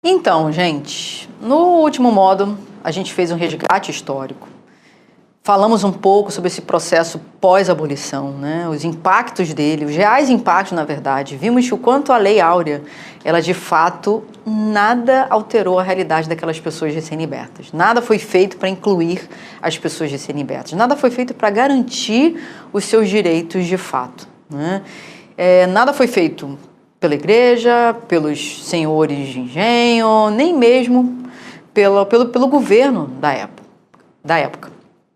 Então, gente, no último módulo a gente fez um resgate histórico. Falamos um pouco sobre esse processo pós-abolição, né? Os impactos dele, os reais impactos, na verdade. Vimos o quanto a Lei Áurea, ela de fato nada alterou a realidade daquelas pessoas recém-libertas. Nada foi feito para incluir as pessoas recém-libertas. Nada foi feito para garantir os seus direitos de fato, né? Nada foi feito pela igreja, pelos senhores de engenho, nem mesmo pelo governo da época.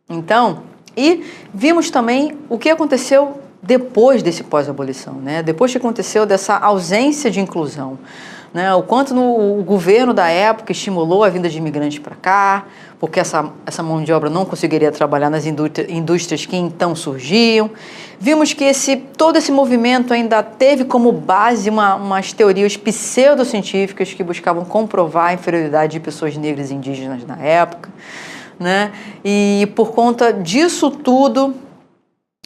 Então, e vimos também o que aconteceu depois desse pós-abolição, né? Depois que aconteceu dessa ausência de inclusão, né? O quanto o governo da época estimulou a vinda de imigrantes para cá, porque essa mão de obra não conseguiria trabalhar nas indústrias que então surgiam. Vimos que todo esse movimento ainda teve como base umas teorias pseudocientíficas que buscavam comprovar a inferioridade de pessoas negras e indígenas na época, né? E por conta disso tudo,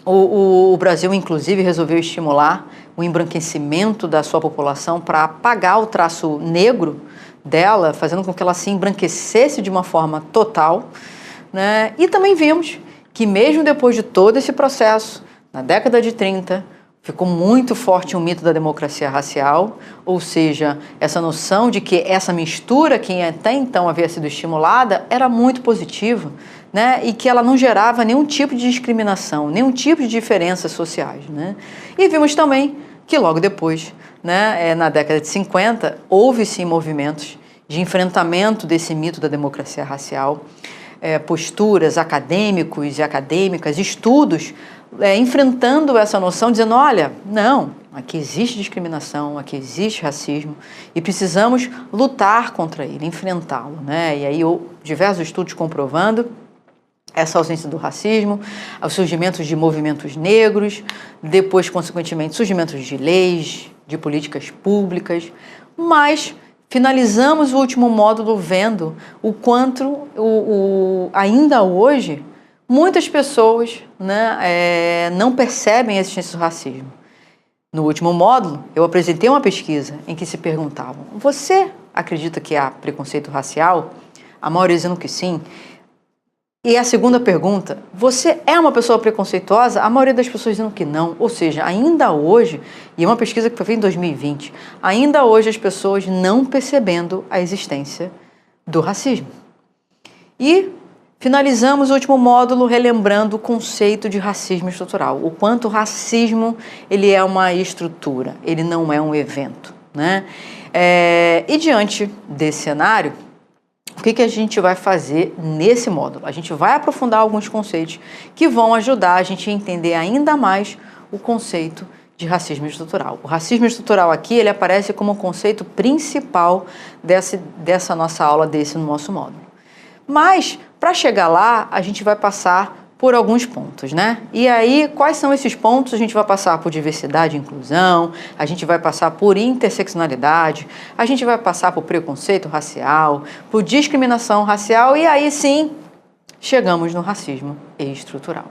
o Brasil, inclusive, resolveu estimular o embranquecimento da sua população para apagar o traço negro dela, fazendo com que ela se embranquecesse de uma forma total, né? E também vimos que mesmo depois de todo esse processo, na década de 30, ficou muito forte o mito da democracia racial, ou seja, essa noção de que essa mistura que até então havia sido estimulada era muito positiva, né? E que ela não gerava nenhum tipo de discriminação, nenhum tipo de diferenças sociais, né? E vimos também que logo depois, né, na década de 50, houve sim movimentos de enfrentamento desse mito da democracia racial, posturas, acadêmicos e acadêmicas, estudos, enfrentando essa noção, dizendo, olha, não, aqui existe discriminação, aqui existe racismo e precisamos lutar contra ele, enfrentá-lo, né? E aí diversos estudos comprovando essa ausência do racismo, os surgimentos de movimentos negros, depois, consequentemente, surgimentos de leis, de políticas públicas, mas finalizamos o último módulo vendo o quanto, ainda hoje, muitas pessoas, né, não percebem a existência do racismo. No último módulo, eu apresentei uma pesquisa em que se perguntavam, você acredita que há preconceito racial? A maioria dizendo que sim. E a segunda pergunta, você é uma pessoa preconceituosa? A maioria das pessoas dizendo que não. Ou seja, ainda hoje, e é uma pesquisa que foi feita em 2020, ainda hoje as pessoas não percebendo a existência do racismo. E finalizamos o último módulo relembrando o conceito de racismo estrutural, o quanto o racismo ele é uma estrutura, ele não é um evento, né? E diante desse cenário, o que a gente vai fazer nesse módulo? A gente vai aprofundar alguns conceitos que vão ajudar a gente a entender ainda mais o conceito de racismo estrutural. O racismo estrutural aqui, ele aparece como o conceito principal dessa nossa aula, desse nosso módulo. Mas, para chegar lá, a gente vai passar por alguns pontos, né? E aí, quais são esses pontos? A gente vai passar por diversidade e inclusão, a gente vai passar por interseccionalidade, a gente vai passar por preconceito racial, por discriminação racial e aí sim, chegamos no racismo estrutural.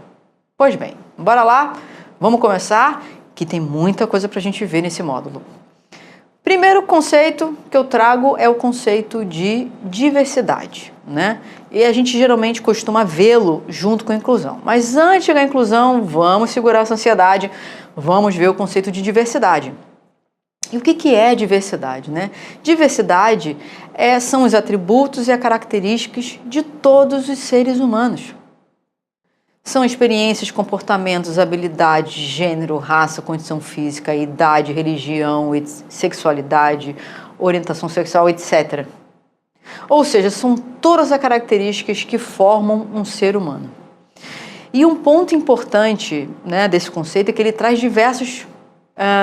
Pois bem, bora lá? Vamos começar, que tem muita coisa para a gente ver nesse módulo. Primeiro conceito que eu trago é o conceito de diversidade, né? E a gente geralmente costuma vê-lo junto com a inclusão. Mas antes da inclusão, vamos segurar essa ansiedade, vamos ver o conceito de diversidade. E o que é diversidade, né? Diversidade são os atributos e as características de todos os seres humanos. São experiências, comportamentos, habilidades, gênero, raça, condição física, idade, religião, sexualidade, orientação sexual, etc. Ou seja, são todas as características que formam um ser humano. E um ponto importante, né, desse conceito é que ele traz diversas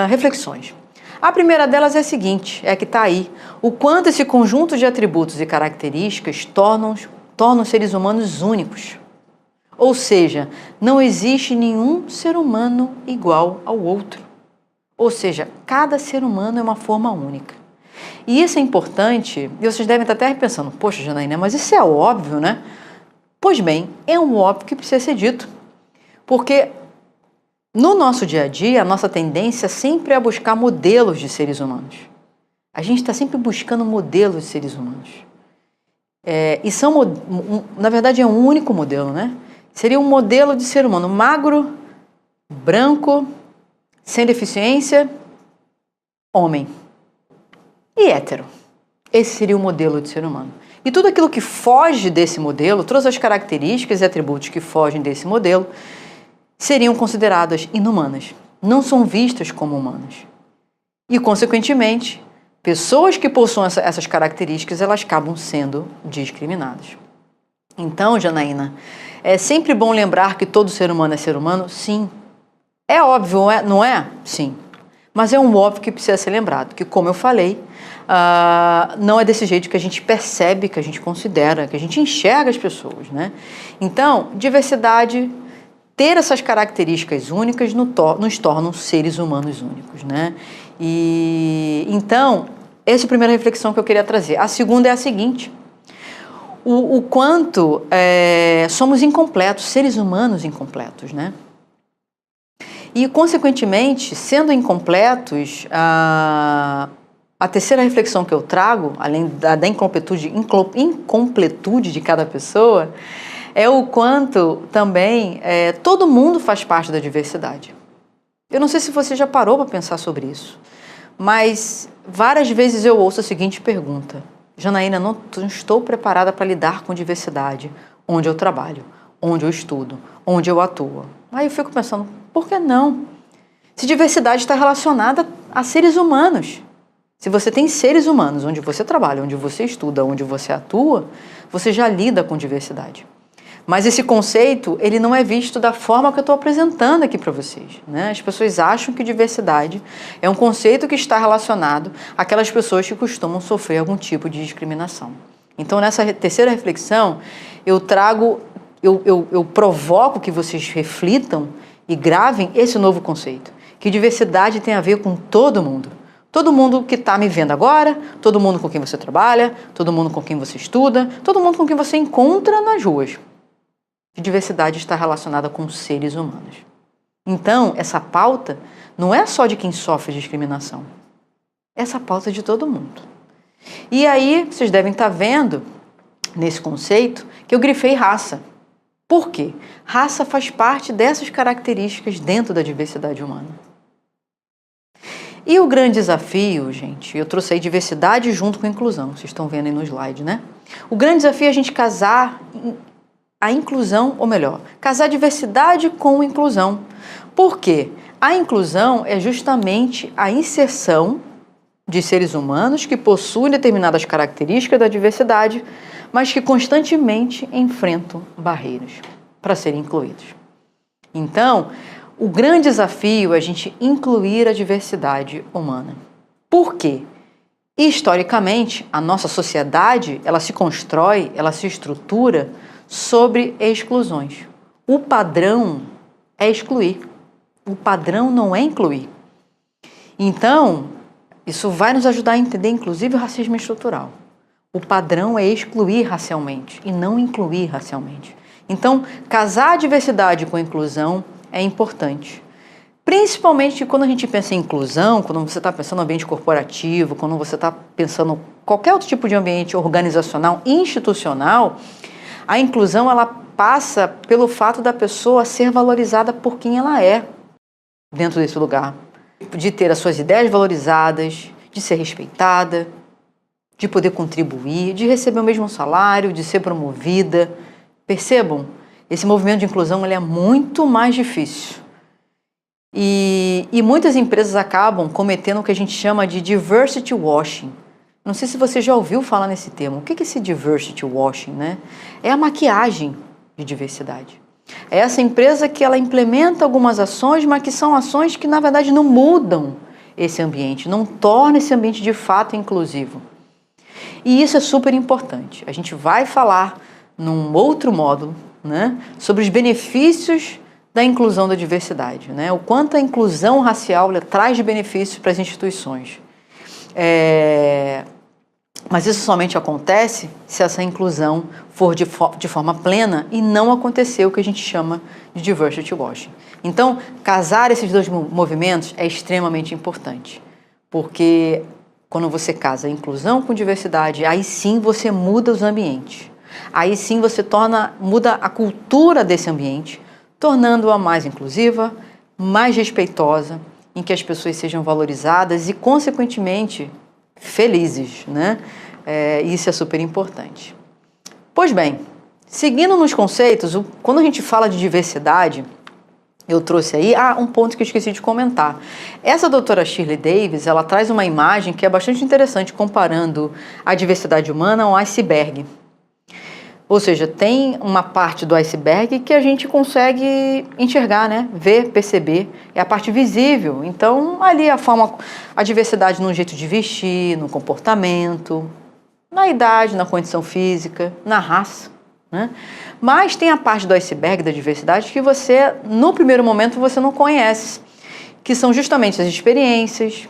reflexões. A primeira delas é a seguinte, é que está aí, o quanto esse conjunto de atributos e características tornam os seres humanos únicos. Ou seja, não existe nenhum ser humano igual ao outro. Ou seja, cada ser humano é uma forma única. E isso é importante, e vocês devem estar até pensando, poxa, Janaína, mas isso é óbvio, né? Pois bem, é um óbvio que precisa ser dito. Porque no nosso dia a dia, a nossa tendência sempre é buscar modelos de seres humanos. A gente está sempre buscando modelos de seres humanos. Na verdade, é um único modelo, né? Seria um modelo de ser humano magro, branco, sem deficiência, homem e hétero. Esse seria o modelo de ser humano. E tudo aquilo que foge desse modelo, todas as características e atributos que fogem desse modelo, seriam consideradas inumanas. Não são vistas como humanas. E, consequentemente, pessoas que possuem essas características, elas acabam sendo discriminadas. Então, Janaína, é sempre bom lembrar que todo ser humano é ser humano? Sim. É óbvio, não é? Sim. Mas é um óbvio que precisa ser lembrado, que, como eu falei, não é desse jeito que a gente percebe, que a gente considera, que a gente enxerga as pessoas, né? Então, diversidade, ter essas características únicas nos tornam seres humanos únicos, né? E então, essa é a primeira reflexão que eu queria trazer. A segunda é a seguinte: o quanto somos incompletos, seres humanos incompletos, né? E, consequentemente, sendo incompletos, a terceira reflexão que eu trago, além da incompletude de cada pessoa, é o quanto também todo mundo faz parte da diversidade. Eu não sei se você já parou para pensar sobre isso, mas várias vezes eu ouço a seguinte pergunta: Janaína, não estou preparada para lidar com diversidade onde eu trabalho, onde eu estudo, onde eu atuo. Aí eu fico pensando, por que não? Se diversidade está relacionada a seres humanos. Se você tem seres humanos onde você trabalha, onde você estuda, onde você atua, você já lida com diversidade. Mas esse conceito, ele não é visto da forma que eu estou apresentando aqui para vocês, né? As pessoas acham que diversidade é um conceito que está relacionado àquelas pessoas que costumam sofrer algum tipo de discriminação. Então, nessa terceira reflexão, eu provoco que vocês reflitam e gravem esse novo conceito, que diversidade tem a ver com todo mundo. Todo mundo que está me vendo agora, todo mundo com quem você trabalha, todo mundo com quem você estuda, todo mundo com quem você encontra nas ruas. Diversidade está relacionada com seres humanos. Então, essa pauta não é só de quem sofre discriminação. Essa pauta é de todo mundo. E aí, vocês devem estar vendo, nesse conceito, que eu grifei raça. Por quê? Raça faz parte dessas características dentro da diversidade humana. E o grande desafio, gente, eu trouxe aí diversidade junto com inclusão, vocês estão vendo aí no slide, né? O grande desafio é a gente casar a inclusão, ou melhor, casar diversidade com inclusão. Por quê? A inclusão é justamente a inserção de seres humanos que possuem determinadas características da diversidade, mas que constantemente enfrentam barreiras para serem incluídos. Então, o grande desafio é a gente incluir a diversidade humana. Por quê? Historicamente, a nossa sociedade, ela se constrói, ela se estrutura sobre exclusões. O padrão é excluir. O padrão não é incluir. Então, isso vai nos ajudar a entender, inclusive, o racismo estrutural. O padrão é excluir racialmente e não incluir racialmente. Então, casar a diversidade com a inclusão é importante. Principalmente quando a gente pensa em inclusão, quando você está pensando no ambiente corporativo, quando você está pensando em qualquer outro tipo de ambiente organizacional, institucional, a inclusão ela passa pelo fato da pessoa ser valorizada por quem ela é dentro desse lugar. De ter as suas ideias valorizadas, de ser respeitada, de poder contribuir, de receber o mesmo salário, de ser promovida. Percebam? Esse movimento de inclusão ele é muito mais difícil. E muitas empresas acabam cometendo o que a gente chama de diversity washing. Não sei se você já ouviu falar nesse termo. O que é esse diversity washing, né? É a maquiagem de diversidade. É essa empresa que ela implementa algumas ações, mas que são ações que, na verdade, não mudam esse ambiente, não tornam esse ambiente de fato inclusivo. E isso é super importante. A gente vai falar num outro módulo, né, sobre os benefícios da inclusão da diversidade, né, o quanto a inclusão racial traz de benefícios para as instituições. Mas isso somente acontece se essa inclusão for de forma plena e não acontecer o que a gente chama de diversity washing. Então, casar esses dois movimentos é extremamente importante, porque quando você casa inclusão com diversidade, aí sim você muda os ambientes. Aí sim você muda a cultura desse ambiente, tornando-a mais inclusiva, mais respeitosa, em que as pessoas sejam valorizadas e, consequentemente, felizes, né? Isso é super importante. Pois bem, seguindo nos conceitos, quando a gente fala de diversidade, eu trouxe aí um ponto que eu esqueci de comentar. Essa doutora Shirley Davis, ela traz uma imagem que é bastante interessante, comparando a diversidade humana a um iceberg. Ou seja, tem uma parte do iceberg que a gente consegue enxergar, né? Ver, perceber, é a parte visível. Então, ali a diversidade no jeito de vestir, no comportamento, na idade, na condição física, na raça, né? Mas tem a parte do iceberg da diversidade que você, no primeiro momento, você não conhece, que são justamente as experiências,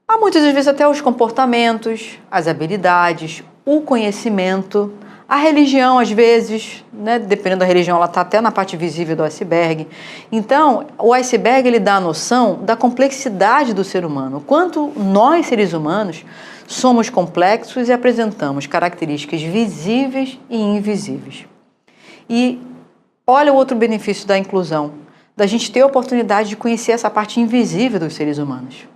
há muitas vezes até os comportamentos, as habilidades, o conhecimento, a religião, às vezes, né, dependendo da religião, ela está até na parte visível do iceberg. Então, o iceberg ele dá a noção da complexidade do ser humano. Quanto nós, seres humanos, somos complexos e apresentamos características visíveis e invisíveis. E olha o outro benefício da inclusão, da gente ter a oportunidade de conhecer essa parte invisível dos seres humanos.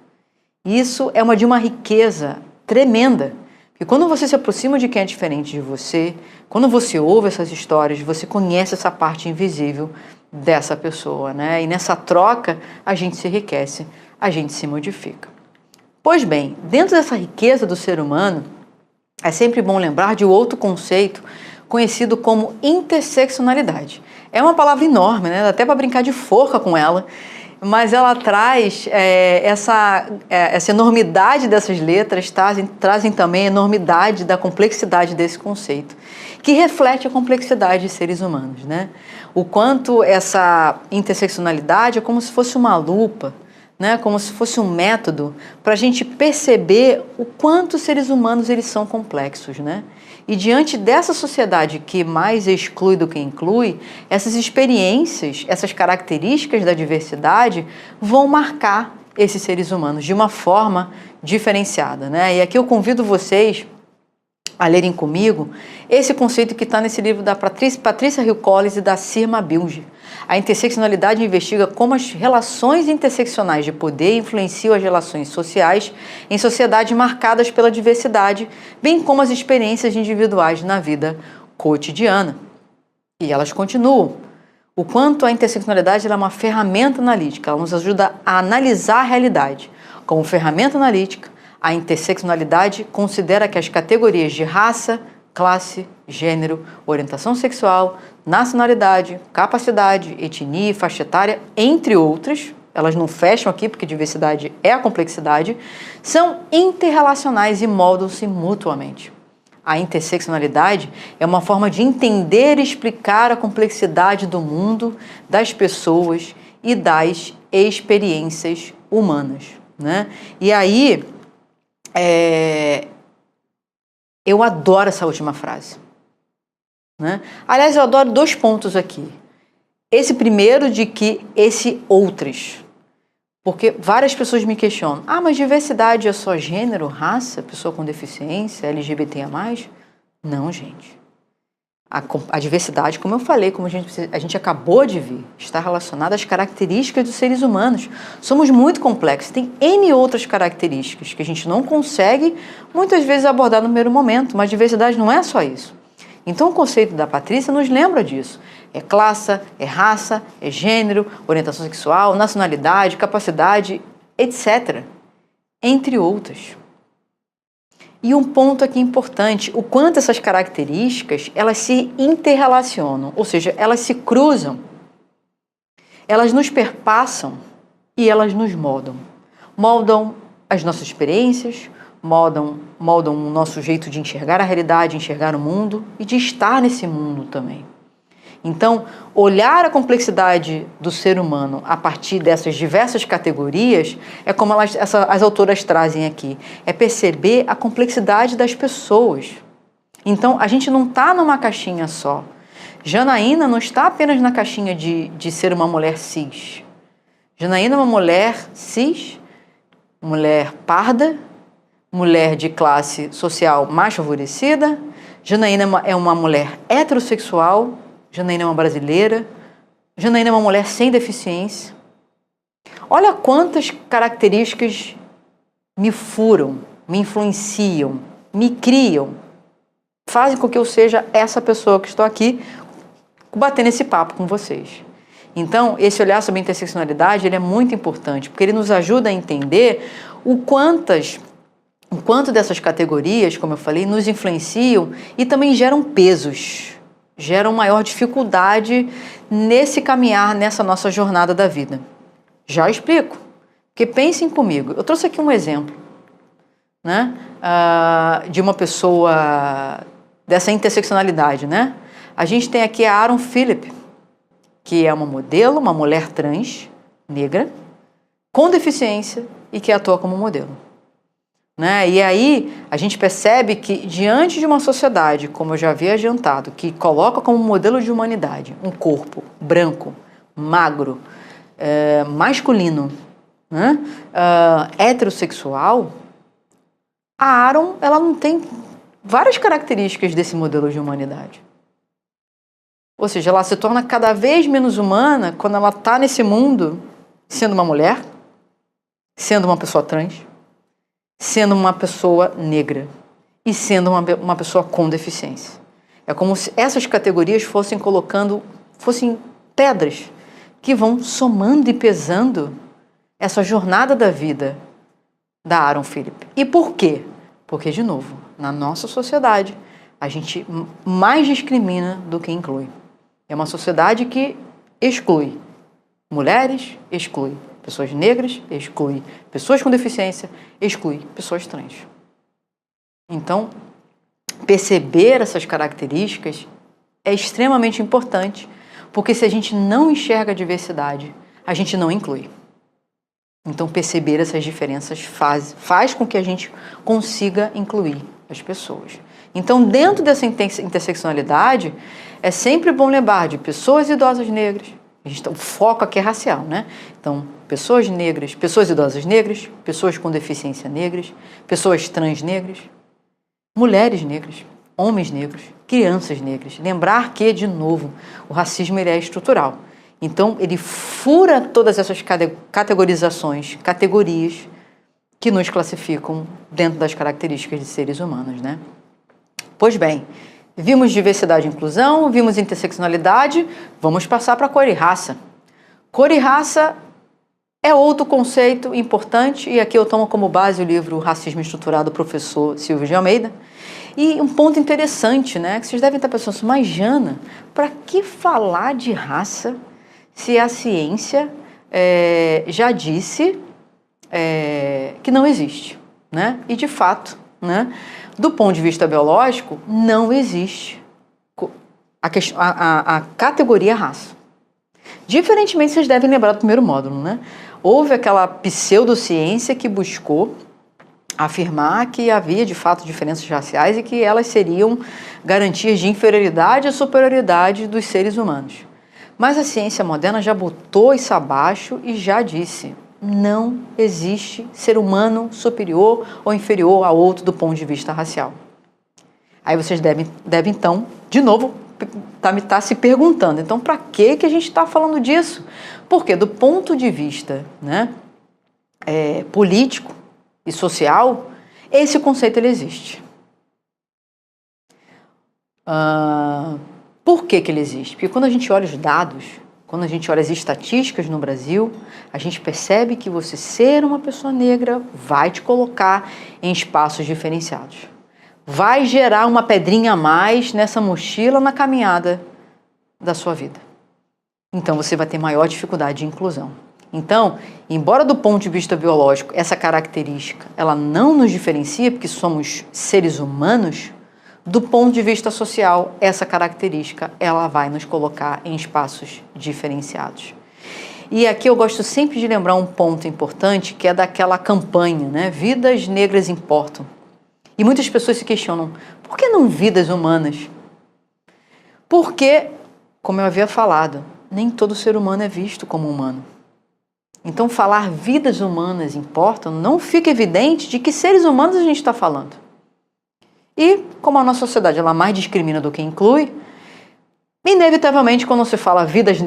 Isso é de uma riqueza tremenda. E quando você se aproxima de quem é diferente de você, quando você ouve essas histórias, você conhece essa parte invisível dessa pessoa, né? E nessa troca, a gente se enriquece, a gente se modifica. Pois bem, dentro dessa riqueza do ser humano, é sempre bom lembrar de outro conceito conhecido como interseccionalidade. É uma palavra enorme, né? Dá até para brincar de forca com ela, mas ela traz essa enormidade dessas letras, trazem também a enormidade da complexidade desse conceito, que reflete a complexidade de seres humanos, né? O quanto essa interseccionalidade é como se fosse uma lupa, né? Como se fosse um método para a gente perceber o quanto os seres humanos eles são complexos, né? E diante dessa sociedade que mais exclui do que inclui, essas experiências, essas características da diversidade vão marcar esses seres humanos de uma forma diferenciada, né? E aqui eu convido vocês a lerem comigo esse conceito que está nesse livro da Patrícia Hill Collins e da Sirma Bilge. A interseccionalidade investiga como as relações interseccionais de poder influenciam as relações sociais em sociedades marcadas pela diversidade, bem como as experiências individuais na vida cotidiana. E elas continuam. O quanto a interseccionalidade é uma ferramenta analítica, ela nos ajuda a analisar a realidade. Como ferramenta analítica, a interseccionalidade considera que as categorias de raça, classe, gênero, orientação sexual, nacionalidade, capacidade, etnia e faixa etária, entre outras, elas não fecham aqui porque diversidade é a complexidade, são interrelacionais e moldam-se mutuamente. A interseccionalidade é uma forma de entender e explicar a complexidade do mundo, das pessoas e das experiências humanas, né? E aí, eu adoro essa última frase, né? Aliás, eu adoro dois pontos aqui. Esse primeiro de que esse outras, porque várias pessoas me questionam, mas diversidade é só gênero, raça, pessoa com deficiência, LGBTI+? Não, gente. A diversidade, como eu falei, como a gente acabou de ver, está relacionada às características dos seres humanos. Somos muito complexos, tem N outras características que a gente não consegue, muitas vezes, abordar no primeiro momento, mas diversidade não é só isso. Então, o conceito da Patrícia nos lembra disso. É classe, é raça, é gênero, orientação sexual, nacionalidade, capacidade, etc., entre outras. E um ponto aqui importante, o quanto essas características, elas se interrelacionam, ou seja, elas se cruzam, elas nos perpassam e elas nos moldam. Moldam as nossas experiências, moldam o nosso jeito de enxergar a realidade, enxergar o mundo e de estar nesse mundo também. Então, olhar a complexidade do ser humano a partir dessas diversas categorias é como as autoras trazem aqui, é perceber a complexidade das pessoas. Então, a gente não está numa caixinha só. Janaína não está apenas na caixinha de ser uma mulher cis. Janaína é uma mulher cis, mulher parda, mulher de classe social mais favorecida. Janaína é uma mulher heterossexual. Janaína é uma brasileira. Janaína é uma mulher sem deficiência. Olha quantas características me furam, me influenciam, me criam, fazem com que eu seja essa pessoa que estou aqui batendo esse papo com vocês. Então, esse olhar sobre a interseccionalidade, ele é muito importante, porque ele nos ajuda a entender o quanto dessas categorias, como eu falei, nos influenciam e também geram pesos, geram maior dificuldade nesse caminhar, nessa nossa jornada da vida. Já explico, porque pensem comigo. Eu trouxe aqui um exemplo, né, de uma pessoa dessa interseccionalidade, né? A gente tem aqui a Aaron Phillip, que é uma modelo, uma mulher trans, negra, com deficiência e que atua como modelo. Né? E aí a gente percebe que diante de uma sociedade, como eu já havia adiantado, que coloca como modelo de humanidade um corpo branco, magro, masculino, né? Heterossexual, a Aaron, ela não tem várias características desse modelo de humanidade. Ou seja, ela se torna cada vez menos humana quando ela está nesse mundo sendo uma mulher, sendo uma pessoa trans, sendo uma pessoa negra e sendo uma pessoa com deficiência. É como se essas categorias fossem pedras que vão somando e pesando essa jornada da vida da Aaron Phillip. E por quê? Porque, de novo, na nossa sociedade, a gente mais discrimina do que inclui. É uma sociedade que exclui mulheres, exclui pessoas negras, exclui pessoas com deficiência, exclui pessoas trans. Então, perceber essas características é extremamente importante, porque se a gente não enxerga a diversidade, a gente não inclui. Então, perceber essas diferenças faz com que a gente consiga incluir as pessoas. Então, dentro dessa interseccionalidade, é sempre bom lembrar de pessoas idosas negras. O foco aqui é racial, né? Então, pessoas negras, pessoas idosas negras, pessoas com deficiência negras, pessoas trans negras, mulheres negras, homens negros, crianças negras. Lembrar que, de novo, o racismo ele é estrutural. Então, ele fura todas essas categorias que nos classificam dentro das características de seres humanos, né? Pois bem, vimos diversidade e inclusão, vimos interseccionalidade, vamos passar para cor e raça. Cor e raça é outro conceito importante, e aqui eu tomo como base o livro Racismo Estruturado do professor Silvio de Almeida. E um ponto interessante, né, que vocês devem estar pensando, mas Jana, para que falar de raça se a ciência já disse que não existe, né? E de fato, né, do ponto de vista biológico, não existe a categoria raça. Diferentemente, vocês devem lembrar do primeiro módulo, né? Houve aquela pseudociência que buscou afirmar que havia, de fato, diferenças raciais e que elas seriam garantias de inferioridade ou superioridade dos seres humanos. Mas a ciência moderna já botou isso abaixo e já disse: não existe ser humano superior ou inferior a outro do ponto de vista racial. Aí vocês devem então, de novo, tá se perguntando, então para que a gente está falando disso? Porque do ponto de vista, né, político e social, esse conceito ele existe. Por que ele existe? Porque quando a gente olha os dados, quando a gente olha as estatísticas no Brasil, a gente percebe que você ser uma pessoa negra vai te colocar em espaços diferenciados. Vai gerar uma pedrinha a mais nessa mochila na caminhada da sua vida. Então, você vai ter maior dificuldade de inclusão. Então, embora do ponto de vista biológico, essa característica ela não nos diferencia, porque somos seres humanos, do ponto de vista social, essa característica ela vai nos colocar em espaços diferenciados. E aqui eu gosto sempre de lembrar um ponto importante, que é daquela campanha, né? Vidas negras importam. E muitas pessoas se questionam, por que não vidas humanas? Porque, como eu havia falado, nem todo ser humano é visto como humano. Então, falar vidas humanas importam, não fica evidente de que seres humanos a gente está falando. E, como a nossa sociedade ela mais discrimina do que inclui, inevitavelmente, quando se fala vidas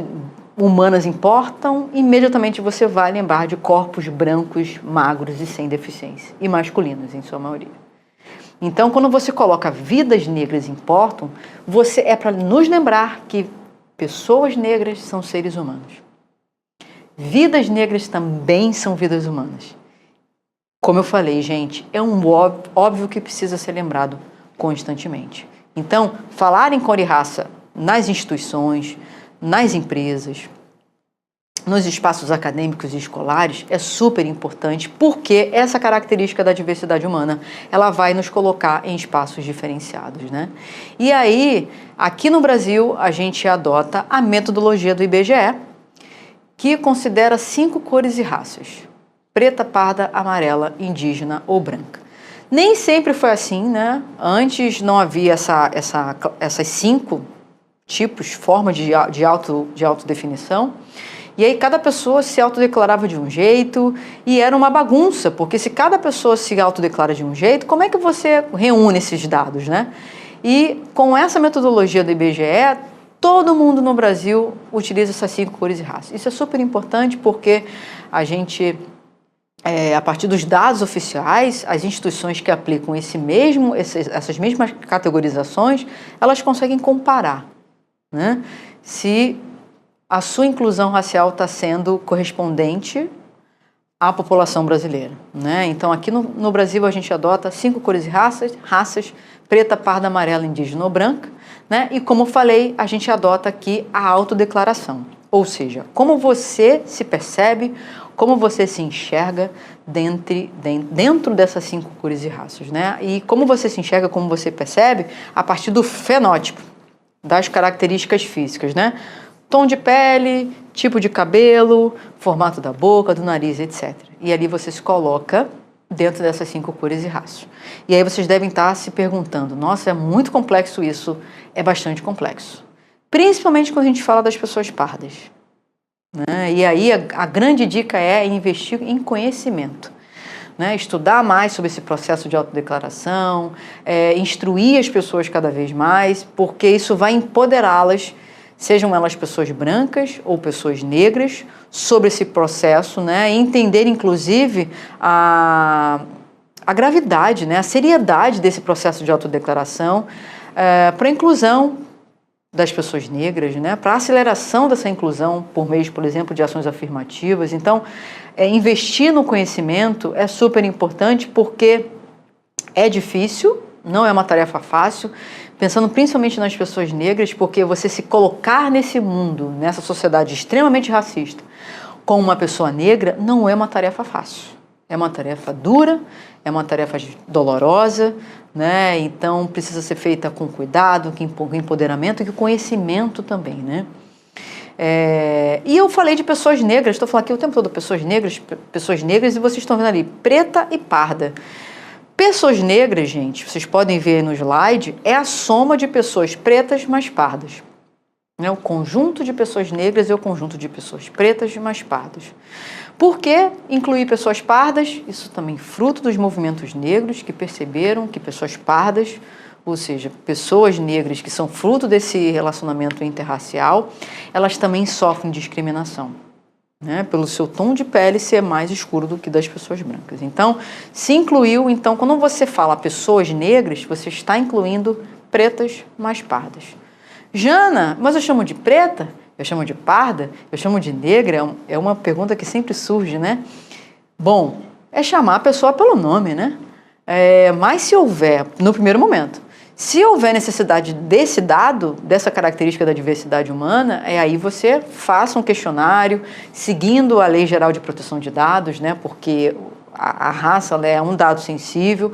humanas importam, imediatamente você vai lembrar de corpos brancos, magros e sem deficiência, e masculinos, em sua maioria. Então, quando você coloca vidas negras importam, você é para nos lembrar que pessoas negras são seres humanos. Vidas negras também são vidas humanas. Como eu falei, gente, é um óbvio que precisa ser lembrado constantemente. Então, falar em cor e raça nas instituições, nas empresas, nos espaços acadêmicos e escolares é super importante, porque essa característica da diversidade humana, ela vai nos colocar em espaços diferenciados, né? E aí, aqui no Brasil, a gente adota a metodologia do IBGE, que considera 5 cores e raças: preta, parda, amarela, indígena ou branca. Nem sempre foi assim, né? Antes não havia essas 5 tipos, formas de autodefinição. E aí cada pessoa se autodeclarava de um jeito e era uma bagunça, porque se cada pessoa se autodeclara de um jeito, como é que você reúne esses dados, né? E com essa metodologia do IBGE, todo mundo no Brasil utiliza essas 5 cores e raças. Isso é super importante porque a gente, a partir dos dados oficiais, as instituições que aplicam essas mesmas categorizações, elas conseguem comparar, né? Se a sua inclusão racial está sendo correspondente à população brasileira, né? Então, aqui no Brasil, a gente adota 5 cores e raças, preta, parda, amarela, indígena ou branca, né? E, como falei, a gente adota aqui a autodeclaração, ou seja, como você se percebe, como você se enxerga dentro dessas 5 cores e raças, né? E como você se enxerga, como você percebe, a partir do fenótipo, das características físicas, né? Tom de pele, tipo de cabelo, formato da boca, do nariz, etc. E ali você se coloca dentro dessas 5 cores e raças. E aí vocês devem estar se perguntando, nossa, é muito complexo isso. É bastante complexo. Principalmente quando a gente fala das pessoas pardas, né? E aí a grande dica é investir em conhecimento, né? Estudar mais sobre esse processo de autodeclaração, instruir as pessoas cada vez mais, porque isso vai empoderá-las, sejam elas pessoas brancas ou pessoas negras, sobre esse processo, né? E entender, inclusive, a gravidade, né? A seriedade desse processo de autodeclaração para a inclusão das pessoas negras, né? Para a aceleração dessa inclusão por meio, por exemplo, de ações afirmativas. Então, investir no conhecimento é super importante porque é difícil, não é uma tarefa fácil, pensando principalmente nas pessoas negras, porque você se colocar nesse mundo, nessa sociedade extremamente racista, com uma pessoa negra, não é uma tarefa fácil. É uma tarefa dura, é uma tarefa dolorosa, né? Então precisa ser feita com cuidado, com empoderamento e com conhecimento também, né? E eu falei de pessoas negras, estou falando aqui o tempo todo pessoas negras, e vocês estão vendo ali, preta e parda. Pessoas negras, gente, vocês podem ver no slide, é a soma de pessoas pretas mais pardas. O conjunto de pessoas negras é o conjunto de pessoas pretas mais pardas. Por que incluir pessoas pardas? Isso também fruto dos movimentos negros que perceberam que pessoas pardas, ou seja, pessoas negras que são fruto desse relacionamento interracial, elas também sofrem discriminação, né, pelo seu tom de pele ser mais escuro do que das pessoas brancas. Então, se incluiu, então, quando você fala pessoas negras, você está incluindo pretas mais pardas. Jana, mas eu chamo de preta? Eu chamo de parda? Eu chamo de negra? É uma pergunta que sempre surge, né? Bom, é chamar a pessoa pelo nome, né? Mas se houver, no primeiro momento, se houver necessidade desse dado, dessa característica da diversidade humana, aí você faça um questionário, seguindo a Lei Geral de Proteção de Dados, né? Porque a raça é um dado sensível.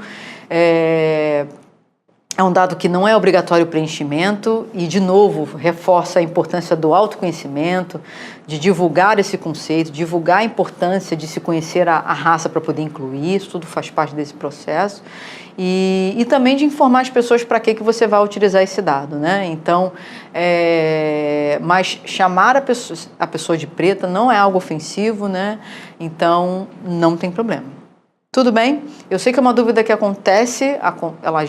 É um dado que não é obrigatório preenchimento e, de novo, reforça a importância do autoconhecimento, de divulgar esse conceito, divulgar a importância de se conhecer a raça para poder incluir, isso tudo faz parte desse processo. E também de informar as pessoas para que você vai utilizar esse dado, né? Então, mas chamar a pessoa de preta não é algo ofensivo, né? Então, não tem problema. Tudo bem? Eu sei que é uma dúvida que acontece, ela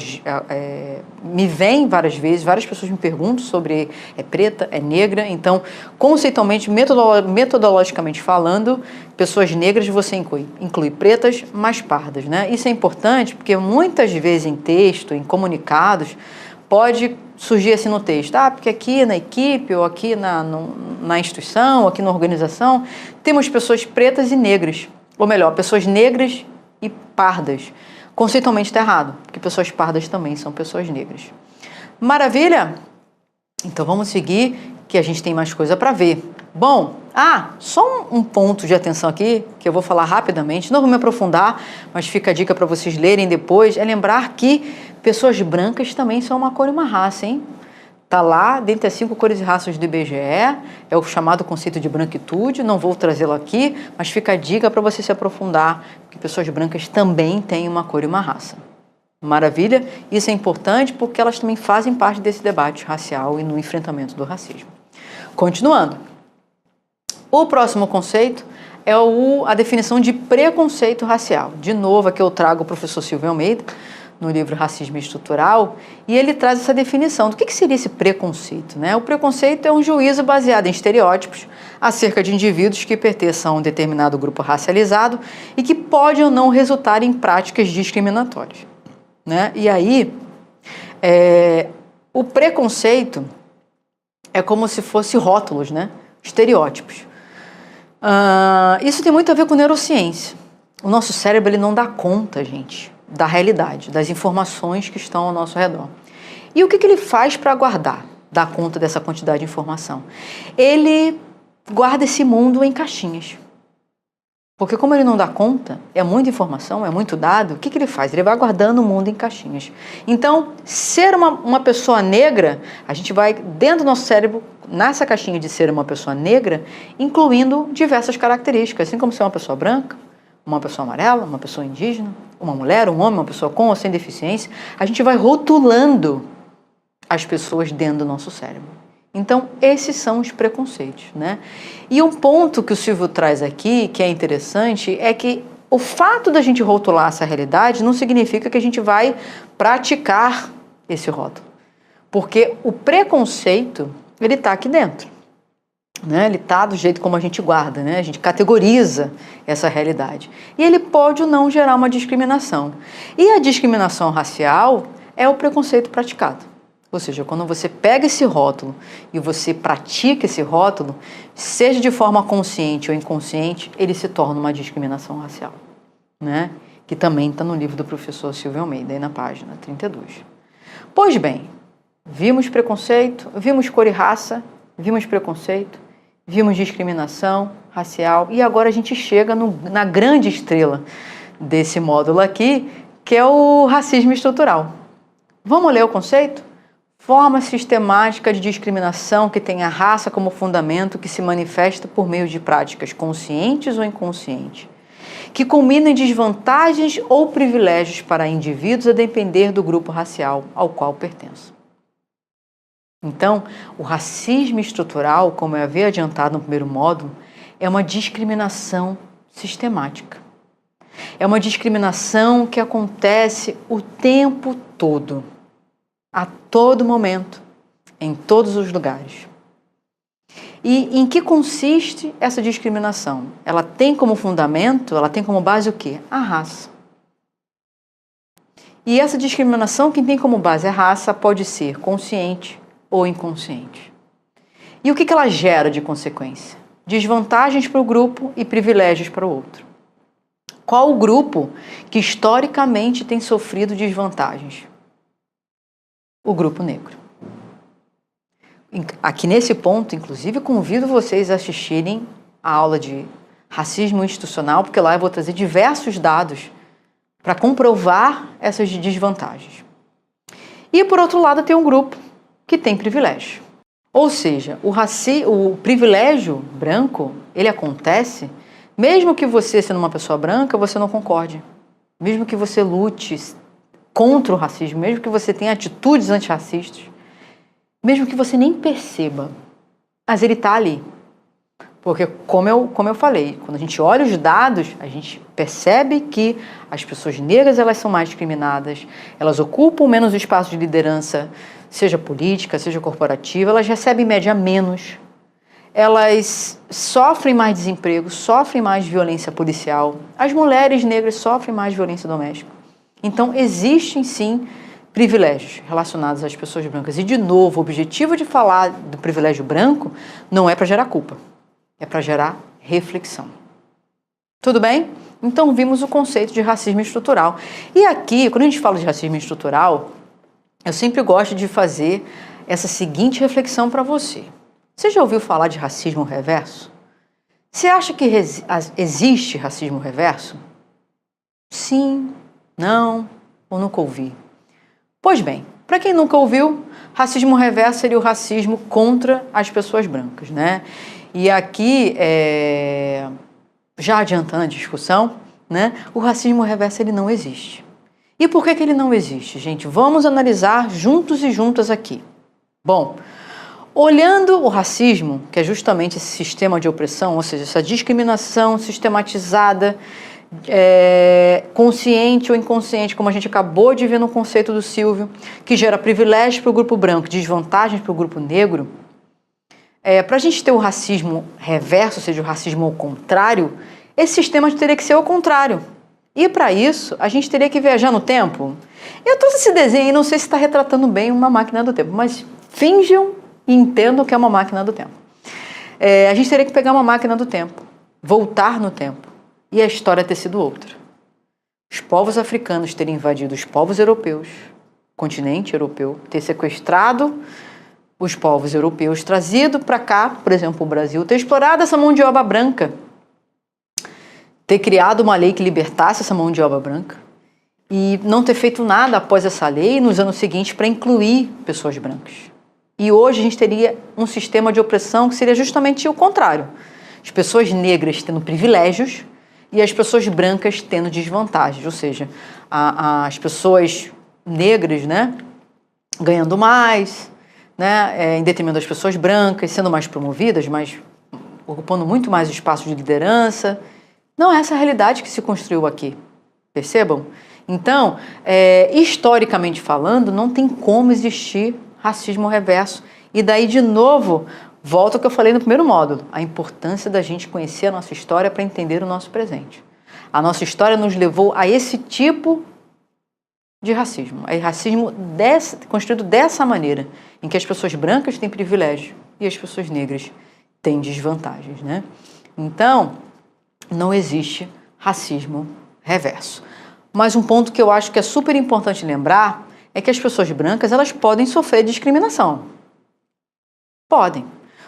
me vem várias vezes, várias pessoas me perguntam sobre é preta, é negra, então, conceitualmente, metodologicamente falando, pessoas negras você inclui pretas, mas pardas, né? Isso é importante porque muitas vezes em texto, em comunicados, pode surgir assim no texto, porque aqui na equipe, ou aqui na instituição, ou aqui na organização, temos pessoas pretas e negras, ou melhor, pessoas negras e pardas. Conceitualmente está errado, porque pessoas pardas também são pessoas negras. Maravilha? Então vamos seguir, que a gente tem mais coisa para ver. Bom, só um ponto de atenção aqui, que eu vou falar rapidamente, não vou me aprofundar, mas fica a dica para vocês lerem depois, é lembrar que pessoas brancas também são uma cor e uma raça, hein? Está lá, dentre as 5 cores e raças do IBGE, é o chamado conceito de branquitude, não vou trazê-lo aqui, mas fica a dica para você se aprofundar, que pessoas brancas também têm uma cor e uma raça. Maravilha? Isso é importante porque elas também fazem parte desse debate racial e no enfrentamento do racismo. Continuando. O próximo conceito é a definição de preconceito racial. De novo, aqui eu trago o professor Silvio Almeida, no livro Racismo Estrutural, e ele traz essa definição do que seria esse preconceito, né? O preconceito é um juízo baseado em estereótipos acerca de indivíduos que pertençam a um determinado grupo racializado e que pode ou não resultar em práticas discriminatórias, né? E aí, o preconceito é como se fosse rótulos, né? Estereótipos. Isso tem muito a ver com neurociência. O nosso cérebro ele não dá conta, gente, da realidade, das informações que estão ao nosso redor. E o que ele faz para dar conta dessa quantidade de informação? Ele guarda esse mundo em caixinhas. Porque como ele não dá conta, é muita informação, é muito dado, o que ele faz? Ele vai guardando o mundo em caixinhas. Então, ser uma pessoa negra, a gente vai, dentro do nosso cérebro, nessa caixinha de ser uma pessoa negra, incluindo diversas características, assim como ser uma pessoa branca, uma pessoa amarela, uma pessoa indígena, uma mulher, um homem, uma pessoa com ou sem deficiência, a gente vai rotulando as pessoas dentro do nosso cérebro. Então, esses são os preconceitos, né? E um ponto que o Silvio traz aqui, que é interessante, é que o fato da gente rotular essa realidade não significa que a gente vai praticar esse rótulo. Porque o preconceito, ele está aqui dentro. Né? Ele está do jeito como a gente guarda, né? A gente categoriza essa realidade. E ele pode ou não gerar uma discriminação. E a discriminação racial é o preconceito praticado. Ou seja, quando você pega esse rótulo e você pratica esse rótulo, seja de forma consciente ou inconsciente, ele se torna uma discriminação racial. Né? Que também está no livro do professor Silvio Almeida, aí na página 32. Pois bem, vimos preconceito, vimos cor e raça, vimos preconceito, vimos discriminação racial e agora a gente chega na grande estrela desse módulo aqui, que é o racismo estrutural. Vamos ler o conceito? Forma sistemática de discriminação que tem a raça como fundamento, que se manifesta por meio de práticas conscientes ou inconscientes, que culmina em desvantagens ou privilégios para indivíduos a depender do grupo racial ao qual pertencem. Então, o racismo estrutural, como eu havia adiantado no primeiro módulo, é uma discriminação sistemática. É uma discriminação que acontece o tempo todo, a todo momento, em todos os lugares. E em que consiste essa discriminação? Ela tem como fundamento, ela tem como base o quê? A raça. E essa discriminação, que tem como base a raça, pode ser consciente ou inconsciente. E o que ela gera de consequência? Desvantagens para o grupo e privilégios para o outro. Qual o grupo que historicamente tem sofrido desvantagens? O grupo negro. Aqui nesse ponto, inclusive, convido vocês a assistirem a aula de racismo institucional, porque lá eu vou trazer diversos dados para comprovar essas desvantagens. E, por outro lado, tem um grupo que tem privilégio. Ou seja, o privilégio branco, ele acontece mesmo que você, sendo uma pessoa branca, você não concorde. Mesmo que você lute contra o racismo, mesmo que você tenha atitudes antirracistas, mesmo que você nem perceba, mas ele está ali. Porque, como eu falei, quando a gente olha os dados, a gente percebe que as pessoas negras elas são mais discriminadas, elas ocupam menos espaço de liderança, seja política, seja corporativa, elas recebem em média menos, elas sofrem mais desemprego, sofrem mais violência policial, as mulheres negras sofrem mais violência doméstica. Então, existem sim privilégios relacionados às pessoas brancas. E, de novo, o objetivo de falar do privilégio branco não é para gerar culpa. É para gerar reflexão. Tudo bem? Então, vimos o conceito de racismo estrutural. E aqui, quando a gente fala de racismo estrutural, eu sempre gosto de fazer essa seguinte reflexão para você. Você já ouviu falar de racismo reverso? Você acha que existe racismo reverso? Sim, não ou nunca ouvi? Pois bem, para quem nunca ouviu, racismo reverso seria o racismo contra as pessoas brancas, né? E aqui, já adiantando a discussão, né, o racismo reverso ele não existe. E por que ele não existe, gente? Vamos analisar juntos e juntas aqui. Bom, olhando o racismo, que é justamente esse sistema de opressão, ou seja, essa discriminação sistematizada, consciente ou inconsciente, como a gente acabou de ver no conceito do Silvio, que gera privilégios para o grupo branco, desvantagens para o grupo negro, para a gente ter o racismo reverso, ou seja, o racismo ao contrário, esse sistema teria que ser ao contrário. E para isso, a gente teria que viajar no tempo. Eu trouxe esse desenho e não sei se está retratando bem uma máquina do tempo, mas finjam e entendam que é uma máquina do tempo. A gente teria que pegar uma máquina do tempo, voltar no tempo, e a história ter sido outra. Os povos africanos terem invadido os povos europeus, o continente europeu, ter sequestrado os povos europeus, trazido para cá, por exemplo, o Brasil, ter explorado essa mão de obra branca, ter criado uma lei que libertasse essa mão de obra branca e não ter feito nada após essa lei nos anos seguintes para incluir pessoas brancas. E hoje a gente teria um sistema de opressão que seria justamente o contrário. As pessoas negras tendo privilégios e as pessoas brancas tendo desvantagens, ou seja, as pessoas negras, né, ganhando mais, né, em detrimento das pessoas brancas, sendo mais promovidas, mas ocupando muito mais espaço de liderança. Não é essa a realidade que se construiu aqui, percebam? Então, historicamente falando, não tem como existir racismo reverso. E daí, de novo, volta ao que eu falei no primeiro módulo, a importância da gente conhecer a nossa história para entender o nosso presente. A nossa história nos levou a esse tipo de racismo. É racismo construído dessa maneira, em que as pessoas brancas têm privilégio e as pessoas negras têm desvantagens, né? Então, não existe racismo reverso. Mas um ponto que eu acho que é super importante lembrar é que as pessoas brancas elas podem sofrer discriminação. Podem.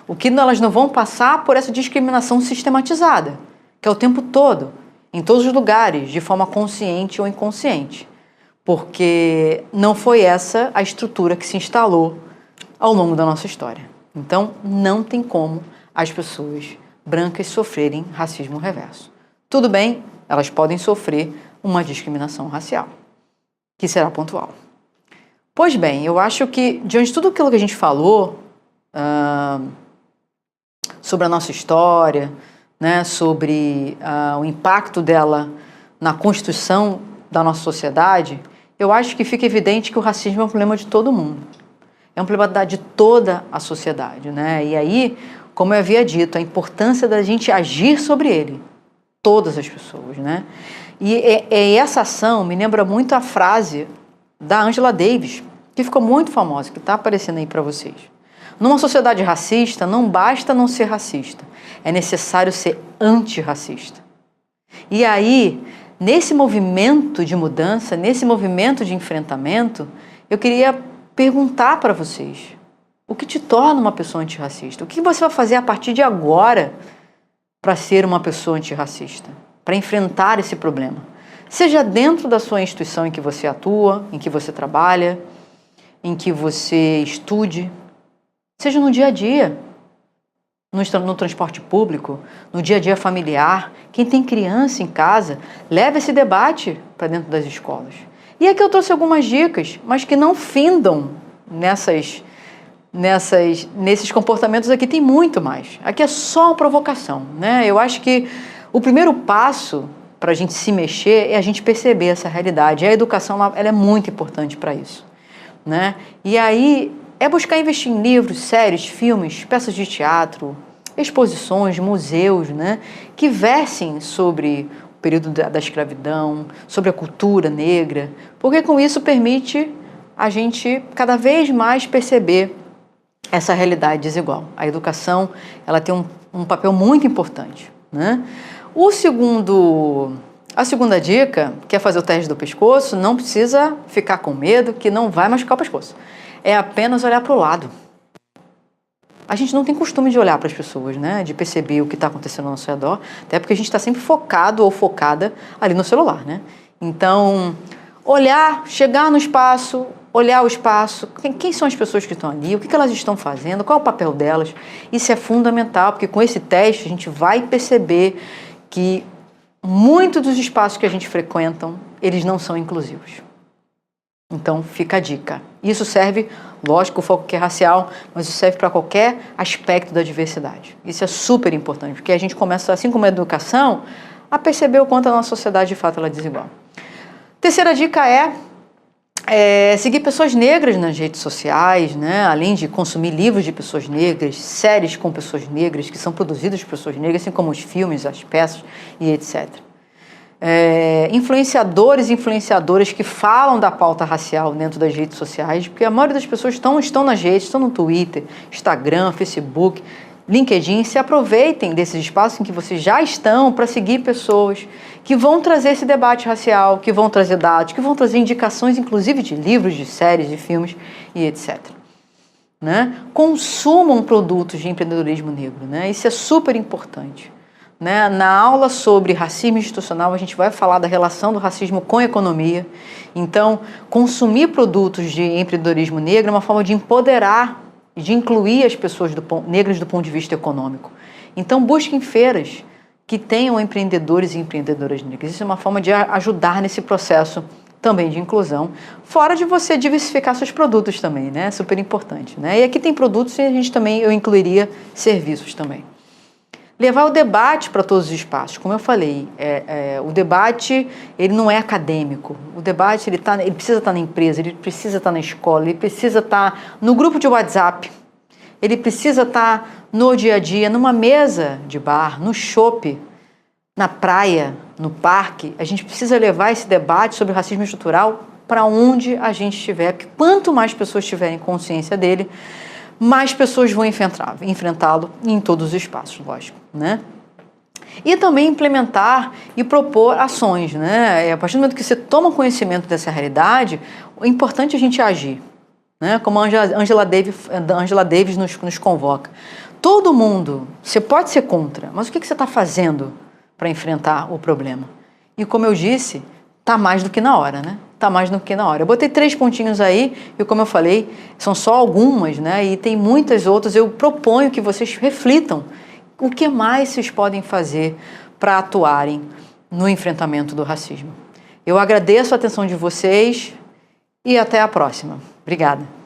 O que elas não vão passar por essa discriminação sistematizada, que é o tempo todo, em todos os lugares, de forma consciente ou inconsciente. Porque não foi essa a estrutura que se instalou ao longo da nossa história. Então, não tem como as pessoas brancas sofrerem racismo reverso. Tudo bem, elas podem sofrer uma discriminação racial, que será pontual. Pois bem, eu acho que, diante de tudo aquilo que a gente falou sobre a nossa história, né, sobre o impacto dela na constituição da nossa sociedade, eu acho que fica evidente que o racismo é um problema de todo mundo. É um problema de toda a sociedade, né? E aí, como eu havia dito, a importância da gente agir sobre ele, todas as pessoas, né? E essa ação me lembra muito a frase da Angela Davis, que ficou muito famosa, que está aparecendo aí para vocês. Numa sociedade racista, não basta não ser racista, é necessário ser antirracista. E aí, nesse movimento de mudança, nesse movimento de enfrentamento, eu queria perguntar para vocês, o que te torna uma pessoa antirracista? O que você vai fazer a partir de agora para ser uma pessoa antirracista? Para enfrentar esse problema? Seja dentro da sua instituição em que você atua, em que você trabalha, em que você estude, seja no dia a dia, no transporte público, no dia a dia familiar. Quem tem criança em casa, leva esse debate para dentro das escolas. E aqui eu trouxe algumas dicas, mas que não findam nesses comportamentos. Aqui tem muito mais. Aqui é só uma provocação, né? Eu acho que o primeiro passo para a gente se mexer é a gente perceber essa realidade. A educação ela é muito importante para isso, né? E aí é buscar investir em livros, séries, filmes, peças de teatro, exposições, museus, né, que versem sobre o período da escravidão, sobre a cultura negra, porque com isso permite a gente cada vez mais perceber essa realidade desigual. A educação ela tem um papel muito importante, né? A segunda dica, que é fazer o teste do pescoço, não precisa ficar com medo, que não vai machucar o pescoço. É apenas olhar para o lado. A gente não tem costume de olhar para as pessoas, né? De perceber o que está acontecendo ao nosso redor, até porque a gente está sempre focado ou focada ali no celular, né? Então, olhar, chegar no espaço, olhar o espaço, quem são as pessoas que estão ali, o que elas estão fazendo, qual é o papel delas. Isso é fundamental, porque com esse teste a gente vai perceber que muitos dos espaços que a gente frequenta, eles não são inclusivos. Então, fica a dica. Isso serve, lógico, o foco que é racial, mas isso serve para qualquer aspecto da diversidade. Isso é super importante, porque a gente começa, assim como a educação, a perceber o quanto a nossa sociedade, de fato, ela é desigual. Terceira dica é seguir pessoas negras nas redes sociais, né? Além de consumir livros de pessoas negras, séries com pessoas negras, que são produzidas por pessoas negras, assim como os filmes, as peças e etc. Influenciadores e influenciadoras que falam da pauta racial dentro das redes sociais, porque a maioria das pessoas estão nas redes, estão no Twitter, Instagram, Facebook, LinkedIn. Se aproveitem desses espaços em que vocês já estão para seguir pessoas que vão trazer esse debate racial, que vão trazer dados, que vão trazer indicações, inclusive de livros, de séries, de filmes e etc. Né? Consumam produtos de empreendedorismo negro, né? Isso é super importante. Né? Na aula sobre racismo institucional, a gente vai falar da relação do racismo com a economia. Então, consumir produtos de empreendedorismo negro é uma forma de empoderar e de incluir as pessoas negras do ponto de vista econômico. Então, busquem feiras que tenham empreendedores e empreendedoras negras. Isso é uma forma de ajudar nesse processo também de inclusão, fora de você diversificar seus produtos também, né? Super importante, né? E aqui tem produtos e eu incluiria serviços também. Levar o debate para todos os espaços, como eu falei, o debate ele não é acadêmico, o debate ele precisa estar na empresa, ele precisa estar na escola, ele precisa estar no grupo de WhatsApp, ele precisa estar no dia a dia, numa mesa de bar, no shopping, na praia, no parque. A gente precisa levar esse debate sobre racismo estrutural para onde a gente estiver, porque quanto mais pessoas tiverem consciência dele, mais pessoas vão enfrentá-lo em todos os espaços, lógico, né? E também implementar e propor ações, né? A partir do momento que você toma conhecimento dessa realidade, é importante a gente agir, né? Como a Angela Davis nos convoca. Todo mundo, você pode ser contra, mas o que você está fazendo para enfrentar o problema? E como eu disse, está mais do que na hora, né? Está mais do que na hora. Eu botei 3 pontinhos aí e, como eu falei, são só algumas, né? E tem muitas outras. Eu proponho que vocês reflitam o que mais vocês podem fazer para atuarem no enfrentamento do racismo. Eu agradeço a atenção de vocês e até a próxima. Obrigada.